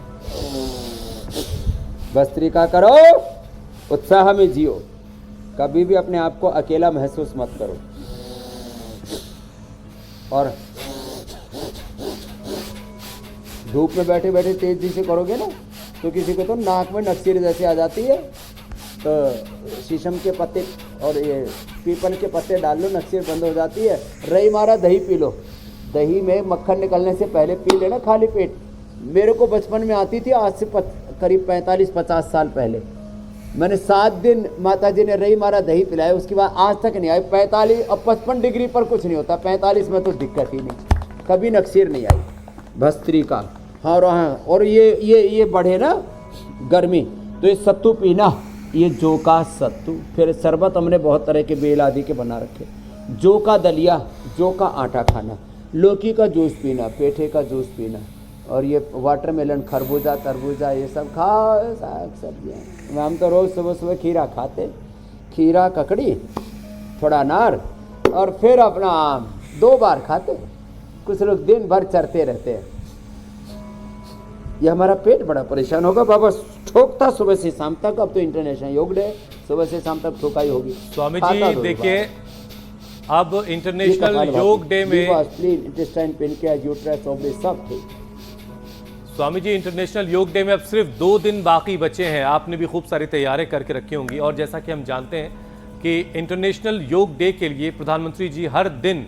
भस्त्रिका करो, उत्साह में जियो, कभी भी अपने आप को अकेला महसूस मत करो। और धूप में बैठे बैठे तेजी से करोगे ना तो किसी को तो नाक में नक्सीर जैसे आ जाती है, तो शीशम के पत्ते और ये पीपल के पत्ते डाल लो, नक्सीर बंद हो जाती है। रही मारा दही पी लो, दही में मक्खन निकलने से पहले पी लेना खाली पेट। मेरे को बचपन में आती थी, आज से करीब 45-50 साल पहले। मैंने 7 दिन माताजी ने रही मारा दही पिलाया, उसके बाद आज तक नहीं आई। 45 और 55 डिग्री पर कुछ नहीं होता, 45 में तो दिक्कत ही नहीं, कभी नक्सीर नहीं आई। भस्त्रिका, हाँ और ये बढ़े ना गर्मी तो ये सत्तू पीना, ये जौ का सत्तू। फिर शरबत हमने बहुत तरह के बेल आदि के बना रखे, जौ का दलिया, जौ का आटा खाना, लौकी का जूस पीना, पेठे का जूस पीना, और ये वाटरमेलन, खरबूजा, तरबूजा, ये सब खाओ, साग सब्जियाँ। हम तो रोज़ सुबह सुबह खीरा खाते, खीरा, ककड़ी, थोड़ा अनार, और फिर अपना आम 2 बार खाते। कुछ लोग दिन भर चरते रहते हैं। ये हमारा पेट बड़ा परेशान होगा बाबा, ठोकता सुबह से शाम तक। अब तो इंटरनेशनल योग डे, सुबह से शाम तक ठोकाई होगी। स्वामी जी देखिए, अब इंटरनेशनल योग डे में इंटेस्टाइन, पेनक्रियास, यूट्रस, ओवरी सब थे। स्वामी जी इंटरनेशनल योग डे में अब सिर्फ 2 दिन बाकी बचे हैं, आपने भी खूब सारी तैयारी करके रखी होंगी। और जैसा कि हम जानते हैं कि इंटरनेशनल योग डे के लिए प्रधानमंत्री जी हर दिन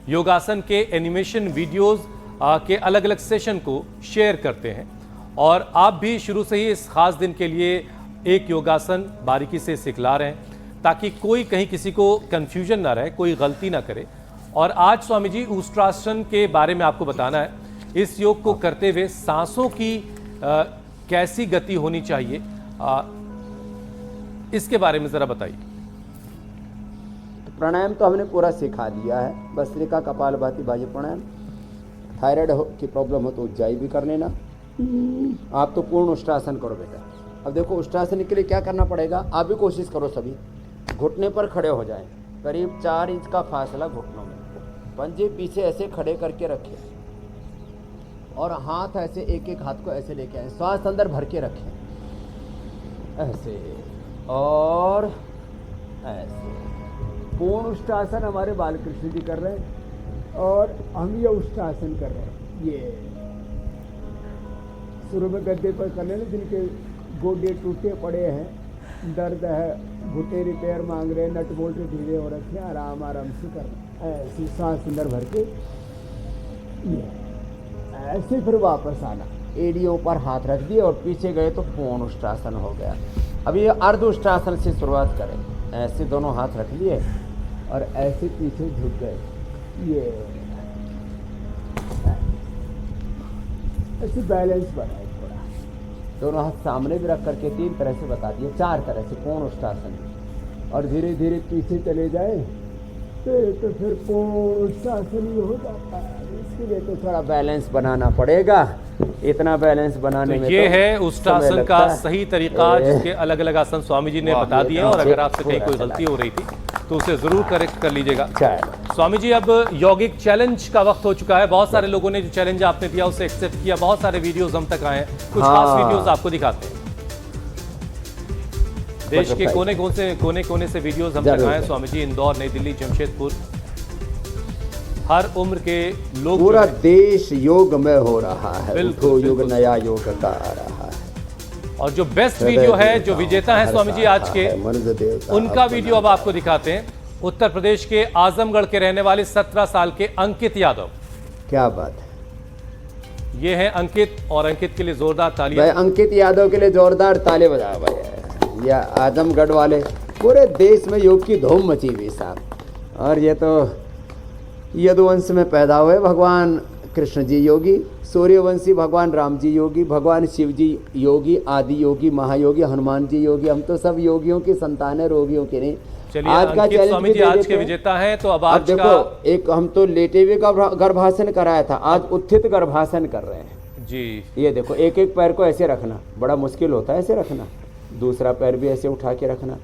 योगासन के एनिमेशन वीडियोस के अलग अलग सेशन को शेयर करते हैं, और आप भी शुरू से ही इस खास दिन के लिए एक योगासन बारीकी से सिखला रहे हैं ताकि कोई कहीं किसी को कंफ्यूजन ना रहे, कोई गलती ना करे। और आज स्वामी जी उष्ट्रासन के बारे में आपको बताना है। इस योग को करते हुए सांसों की कैसी गति होनी चाहिए, इसके बारे में जरा बताइए। प्राणायाम तो हमने पूरा सिखा दिया है, भस्त्रिका, कपालभाति, बाह्य प्राणायाम। थायराइड की प्रॉब्लम हो तो उज्जाई भी कर लेना। आप तो पूर्ण उष्ट्रासन करो बेटा। अब देखो उष्ट्रासन के लिए क्या करना पड़ेगा, आप भी कोशिश करो, सभी घुटने पर खड़े हो जाएं, करीब 4 इंच का फासला घुटनों में, पंजे पीछे ऐसे खड़े करके रखें, और हाथ ऐसे एक एक हाथ को ऐसे लेके आए, श्वास अंदर भर के रखें, ऐसे और ऐसे। पूर्ण उष्ट्रासन हमारे बालकृष्ण जी कर रहे हैं, और हम ये उष्ट्रासन कर रहे हैं। ये शुरू में गद्दे पर कर लेना, जिनके गोडे टूटे पड़े हैं, दर्द है, घुटे रिपेयर मांग रहे हैं, नट बोल्ट ढीले हो रखे हैं, आराम आराम से करना। ऐसी सांस अंदर भर के ये ऐसे, फिर वापस आना, एड़ियों पर हाथ रख दिए और पीछे गए तो पूर्ण उष्ट्रासन हो गया। अब ये अर्ध उष्ट्रासन से शुरुआत करें। ऐसे दोनों हाथ रख लिए और ऐसे पीछे झुक गए, ये ऐसे बैलेंस बनाए। थोड़ा दोनों हाथ सामने भी रख करके 3 तरह से बता दिए, 4 तरह से पूर्ण उष्ट्रासन, और धीरे धीरे पीछे चले जाए तो फिर पूर्ण उष्ट्रासन ही हो जाता है। इसके लिए तो थोड़ा बैलेंस बनाना पड़ेगा। इतना बैलेंस बनाने में ये है उष्ट्रासन का सही तरीका, जिसके अलग अलग आसन स्वामी जी ने बता दिए। और अगर आपसे कहीं कोई गलती हो रही थी तो उसे जरूर करेक्ट कर लीजिएगा। स्वामी जी अब यौगिक चैलेंज का वक्त हो चुका है। बहुत सारे लोगों ने जो चैलेंज आपने दिया उसे एक्सेप्ट किया, बहुत सारे वीडियोस हम तक आए हैं, कुछ खास वीडियोस आपको दिखाते हैं। देश के कोने कोने से वीडियोस हम तक आए हैं स्वामी जी, इंदौर, नई दिल्ली, जमशेदपुर, हर उम्र के लोग, पूरा देश योग में हो रहा है। उठो योग नया योग का आ रहा है। और जो बेस्ट वीडियो है, जो विजेता है स्वामी जी आज के, उनका वीडियो अब आपको दिखाते हैं। उत्तर प्रदेश के आजमगढ़ के रहने वाले 17 साल के अंकित यादव। क्या बात है, ये है अंकित, और अंकित के लिए जोरदार भाई तालियां। अंकित यादव के लिए जोरदार ताली बजाओ भाई। या आजमगढ़ वाले, पूरे देश में योग की धूम मची हुई साहब। और ये तो यदुवंश में पैदा हुए भगवान कृष्ण जी योगी, सूर्यवंशी भगवान राम जी योगी, भगवान शिव जी योगी, आदि योगी, महायोगी, हनुमान जी योगी। हम तो सब योगियों की संतान है, रोगियों की नहीं। चलिए, अंकित स्वामी जी आज के विजेता हैं। तो अब आज देखो का एक हम तो लेटे हुए गर्भासन कराया था, आज उत्थित गर्भासन कर रहे हैं जी। ये देखो, एक एक पैर को ऐसे रखना बड़ा मुश्किल होता है, ऐसे रखना, दूसरा पैर भी ऐसे उठा के रखना।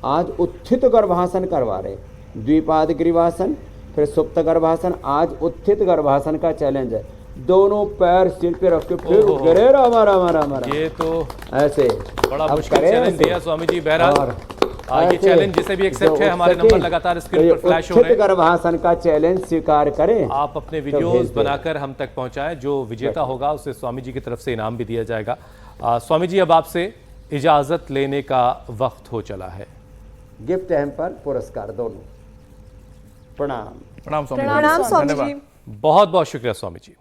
आज उत्थित गर्भासन करवा रहे, द्विपाद ग्रीवासन, फिर सुप्त गर्भासन। आज उत्थित गर्भासन का चैलेंज है, दोनों पैर सिर पे रख के फिर गिरे हमारा ये तो ऐसे बड़ा मुश्किल चैलेंज दिया स्वामी जी। बहरहाल ये चैलेंज जिसे भी एक्सेप्ट है, हमारे नंबर लगातार स्क्रीन पर फ्लैश हो रहे हैं। गर्भासन का चैलेंज स्वीकार करें, आप अपने वीडियोस बनाकर हम तक पहुंचाएं। जो विजेता होगा उसे स्वामी जी की तरफ से इनाम भी दिया जाएगा। स्वामी जी, अब आपसे इजाजत लेने का वक्त हो चला है। गिफ्ट हैम्पर, पुरस्कार दोनों। प्रणाम। प्रणाम स्वामी जी। प्रणाम स्वामी धन्यवाद। जी। बहुत बहुत शुक्रिया स्वामी जी।